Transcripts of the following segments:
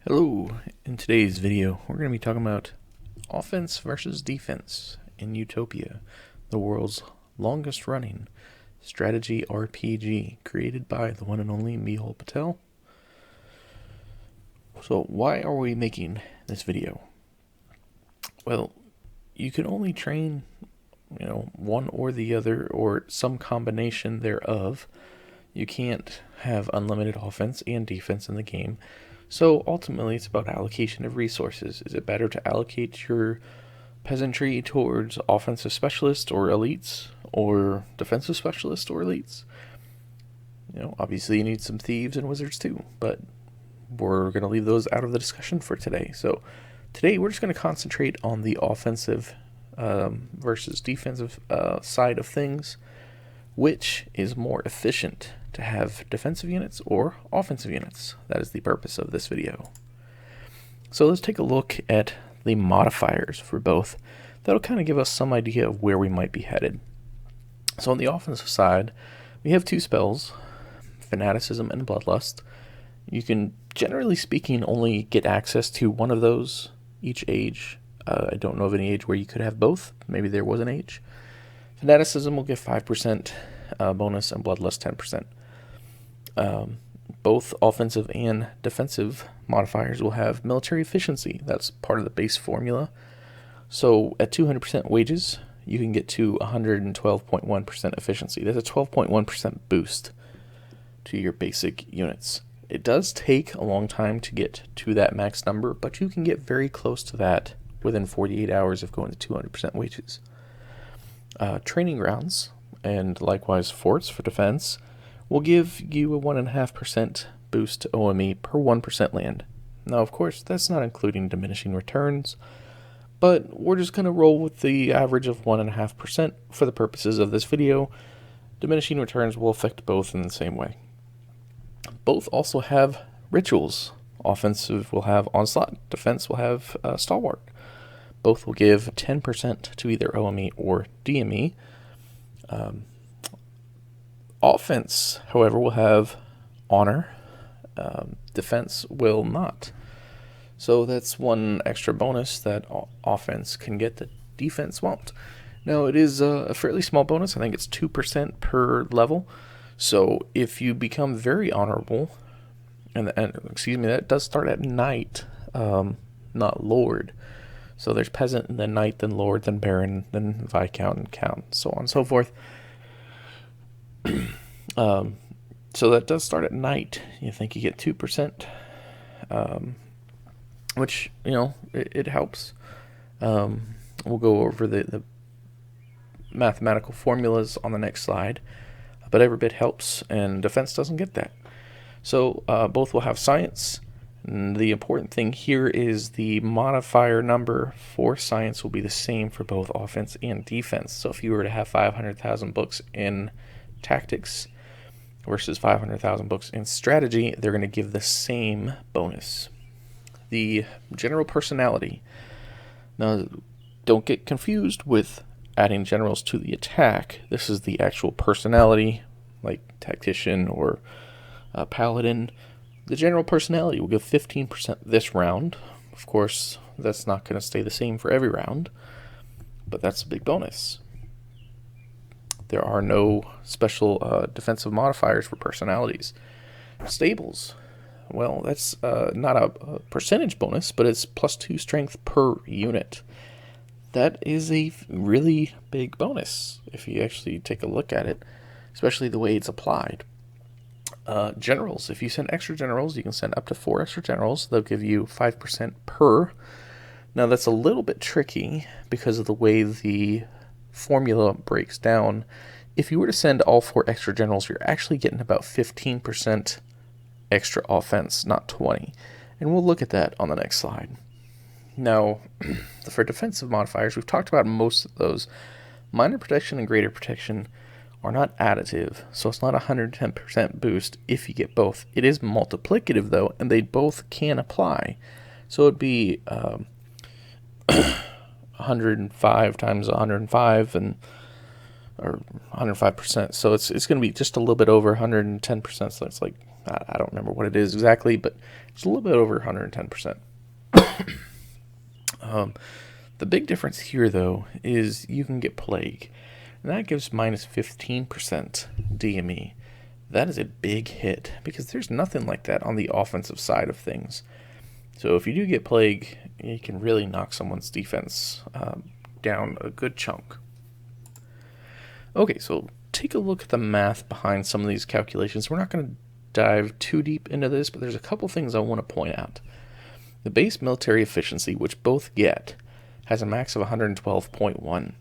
Hello, in today's video we're going to be talking about offense versus defense in Utopia, the world's longest running strategy RPG created by the one and only Mihal Patel. So why are we making this video? Well, you can only train one or the other or some combination thereof. You can't have unlimited offense and defense in the game. So ultimately it's about allocation of resources. Is it better to allocate your peasantry towards offensive specialists or elites, or defensive specialists or elites? Obviously you need some thieves and wizards too, but we're going to leave those out of the discussion for today. So today we're just going to concentrate on the offensive versus defensive side of things. Which is more efficient, to have defensive units or offensive units? That is the purpose of this video. So let's take a look at the modifiers for both. That'll kind of give us some idea of where we might be headed. So on the offensive side, we have two spells, Fanaticism and Bloodlust. You can, generally speaking, only get access to one of those each age. I don't know of any age where you could have both. Maybe there was an age. Fanaticism will give 5% bonus and Bloodlust 10%. Both offensive and defensive modifiers will have military efficiency. That's part of the base formula. So at 200% wages, you can get to 112.1% efficiency. That's a 12.1% boost to your basic units. It does take a long time to get to that max number, but you can get very close to that within 48 hours of going to 200% wages. Training grounds, and likewise forts for defense, will give you a 1.5% boost to OME per 1% land. Now, of course, that's not including diminishing returns, but we're just going to roll with the average of 1.5% for the purposes of this video. Diminishing returns will affect both in the same way. Both also have rituals. Offensive will have onslaught, defense will have stalwart. Both will give 10% to either OME or DME. Offense, however, will have honor. Defense will not. So that's one extra bonus that offense can get that defense won't. Now, it is a fairly small bonus. I think it's 2% per level. So if you become very honorable, and that does start at knight, not lord. So there's peasant, then knight, then lord, then baron, then viscount, and count, so on and so forth. So that does start at knight. You think you get 2%, which, it helps. We'll go over the mathematical formulas on the next slide, but every bit helps, and defense doesn't get that. So both will have science. And the important thing here is the modifier number for science will be the same for both offense and defense. So if you were to have 500,000 books in tactics versus 500,000 books in strategy, they're going to give the same bonus. The general personality. Now, don't get confused with adding generals to the attack. This is the actual personality, like tactician or paladin. The general personality will give 15% this round. Of course, that's not going to stay the same for every round, but that's a big bonus. There are no special defensive modifiers for personalities. Stables. Well, that's not a percentage bonus, but it's +2 strength per unit. That is a really big bonus if you actually take a look at it, especially the way it's applied. Generals. If you send extra generals, you can send up to 4 extra generals. They'll give you 5% per. Now, that's a little bit tricky because of the way the formula breaks down. If you were to send all 4 extra generals, you're actually getting about 15% extra offense, not 20. And we'll look at that on the next slide. Now, for defensive modifiers, we've talked about most of those. Minor protection and greater protection are not additive, so it's not a 110% boost if you get both. It is multiplicative, though, and they both can apply. So it'd be 105 times 105, or 105%. So it's going to be just a little bit over 110%. So it's like I don't remember what it is exactly, but it's a little bit over 110%. The big difference here, though, is you can get plague, and that gives minus 15% DME. That is a big hit, because there's nothing like that on the offensive side of things. So if you do get plague, you can really knock someone's defense down a good chunk. Okay, so take a look at the math behind some of these calculations. We're not going to dive too deep into this, but there's a couple things I want to point out. The base military efficiency, which both get, has a max of 112.1.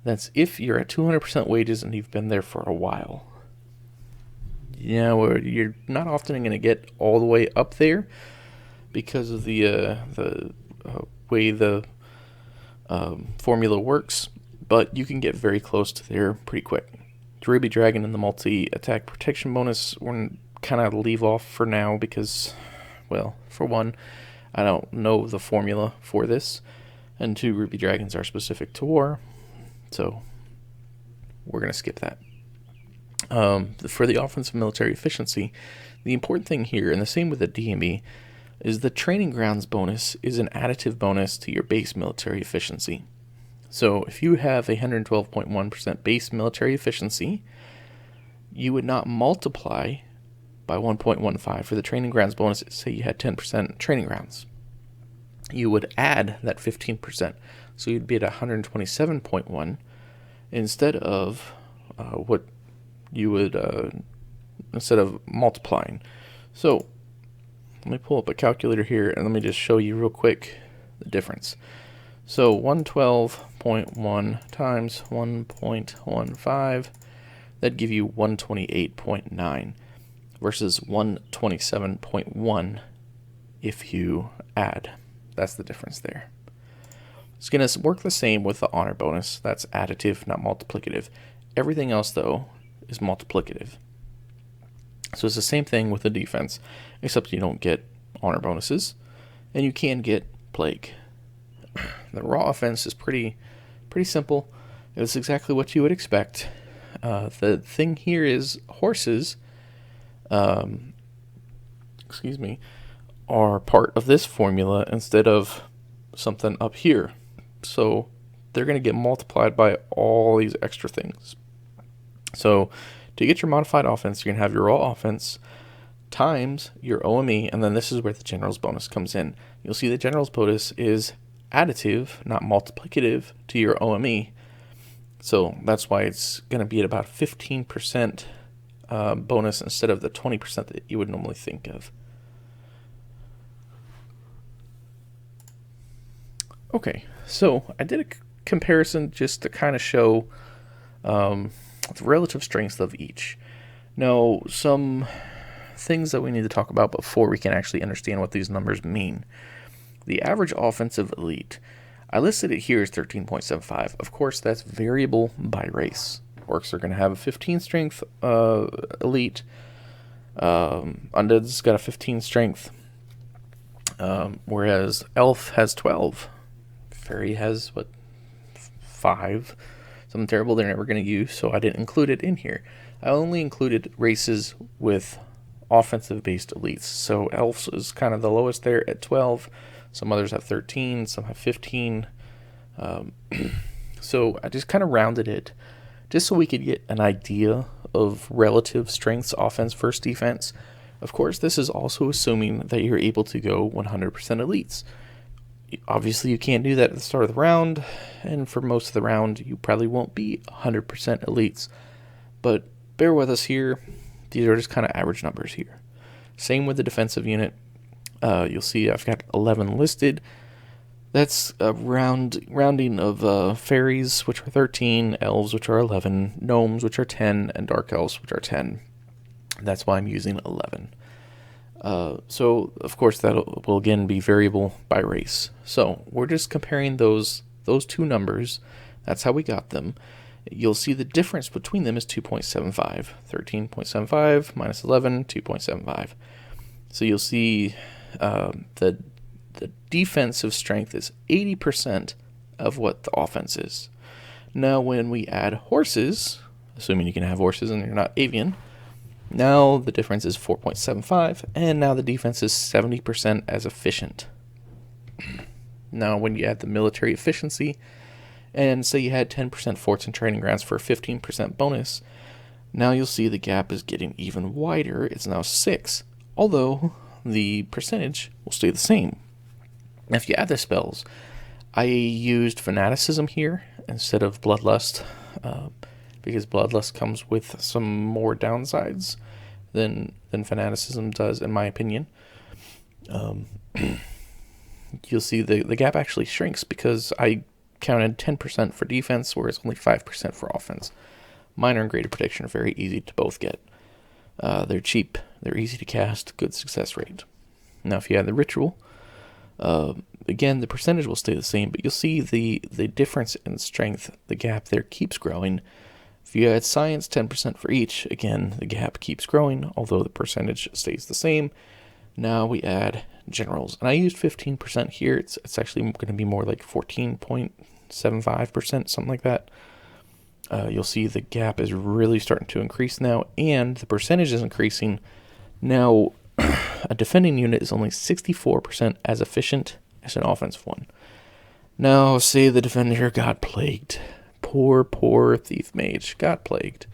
That's if you're at 200% wages and you've been there for a while. Yeah, you're not often going to get all the way up there because of the way the formula works, but you can get very close to there pretty quick. Ruby Dragon and the multi-attack protection bonus we're kind of leave off for now because, well, for one, I don't know the formula for this, and two, Ruby Dragons are specific to war, so we're going to skip that. For the offensive military efficiency, the important thing here, and the same with the DME, is the training grounds bonus is an additive bonus to your base military efficiency. So if you have 112.1% base military efficiency, you would not multiply by 1.15 for the training grounds bonus. Say you had 10% training grounds. You would add that 15%. So you'd be at 127.1 instead of what you would, instead of multiplying. So let me pull up a calculator here and let me just show you real quick the difference. So 112.1 times 1.15, that'd give you 128.9 versus 127.1 if you add. That's the difference there. It's going to work the same with the honor bonus. That's additive, not multiplicative. Everything else, though, is multiplicative. So it's the same thing with the defense, except you don't get honor bonuses, and you can get plague. The raw offense is pretty simple. It's exactly what you would expect. The thing here is horses, are part of this formula instead of something up here. So they're going to get multiplied by all these extra things. So to get your modified offense, you're going to have your raw offense times your OME, and then this is where the general's bonus comes in. You'll see the general's bonus is additive, not multiplicative, to your OME. So that's why it's going to be at about 15% bonus instead of the 20% that you would normally think of. Okay, so I did a comparison just to kind of show the relative strengths of each. Now, some things that we need to talk about before we can actually understand what these numbers mean. The average offensive elite, I listed it here as 13.75. Of course, that's variable by race. Orcs are going to have a 15 strength elite. Undead's got a 15 strength, whereas Elf has 12. Fairy has, 5? Something terrible they're never going to use, so I didn't include it in here. I only included races with offensive-based elites. So Elves is kind of the lowest there at 12. Some others have 13, some have 15. So I just kind of rounded it just so we could get an idea of relative strengths, offense versus defense. Of course, this is also assuming that you're able to go 100% elites. Obviously, you can't do that at the start of the round, and for most of the round, you probably won't be 100% elites. But bear with us here. These are just kind of average numbers here. Same with the defensive unit. You'll see I've got 11 listed. That's a rounding of fairies, which are 13, elves, which are 11, gnomes, which are 10, and dark elves, which are 10. That's why I'm using 11. So, of course, that will again be variable by race. So, we're just comparing those two numbers. That's how we got them. You'll see the difference between them is 2.75. 13.75 minus 11, 2.75. So, you'll see the defensive strength is 80% of what the offense is. Now, when we add horses, assuming you can have horses and you're not avian, Now the difference is 4.75, and now the defense is 70% as efficient. Now when you add the military efficiency, and say you had 10% forts and training grounds for a 15% bonus, now you'll see the gap is getting even wider. It's now 6, although the percentage will stay the same. Now if you add the spells, I used fanaticism here instead of bloodlust, because bloodlust comes with some more downsides than fanaticism does, in my opinion. You'll see the gap actually shrinks because I counted 10% for defense, whereas only 5% for offense. Minor and greater prediction are very easy to both get. They're cheap, they're easy to cast, good success rate. Now if you add the ritual, again the percentage will stay the same, but you'll see the difference in strength, the gap there keeps growing. If you add science, 10% for each, again the gap keeps growing, although the percentage stays the same. Now we add generals, and I used 15% here. It's actually going to be more like 14.75%, something like that. You'll see the gap is really starting to increase now, and the percentage is increasing. Now, a defending unit is only 64% as efficient as an offensive one. Now, say the defender got plagued. Poor thief mage got plagued.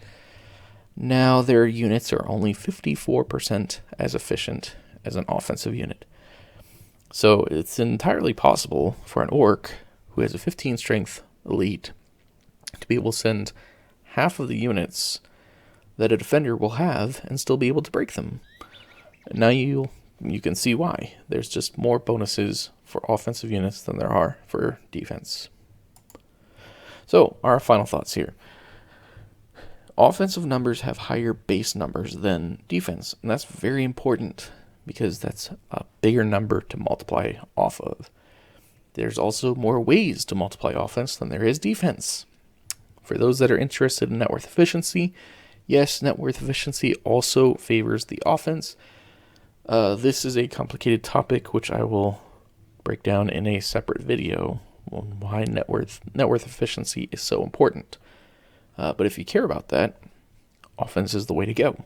Now their units are only 54% as efficient as an offensive unit. So it's entirely possible for an orc who has a 15 strength elite to be able to send half of the units that a defender will have and still be able to break them. And now you can see why. There's just more bonuses for offensive units than there are for defense. So our final thoughts here. Offensive numbers have higher base numbers than defense, and that's very important because that's a bigger number to multiply off of. There's also more ways to multiply offense than there is defense. For those that are interested in net worth efficiency, yes, net worth efficiency also favors the offense. This is a complicated topic which I will break down in a separate video on why net worth efficiency is so important. But if you care about that, offense is the way to go.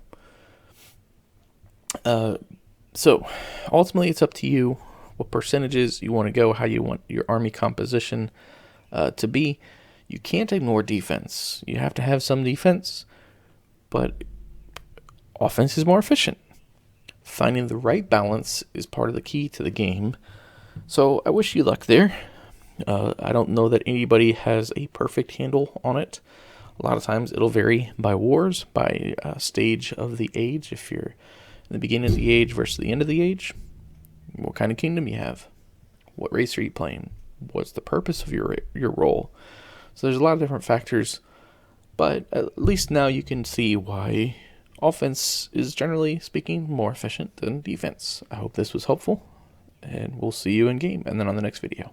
So ultimately it's up to you what percentages you want to go, how you want your army composition to be. You can't ignore defense. You have to have some defense, but offense is more efficient. Finding the right balance is part of the key to the game. So I wish you luck there. I don't know that anybody has a perfect handle on it. A lot of times it'll vary by wars, by stage of the age. If you're in the beginning of the age versus the end of the age, what kind of kingdom you have, what race are you playing, what's the purpose of your role. So there's a lot of different factors, but at least now you can see why offense is, generally speaking, more efficient than defense. I hope this was helpful, and we'll see you in game and then on the next video.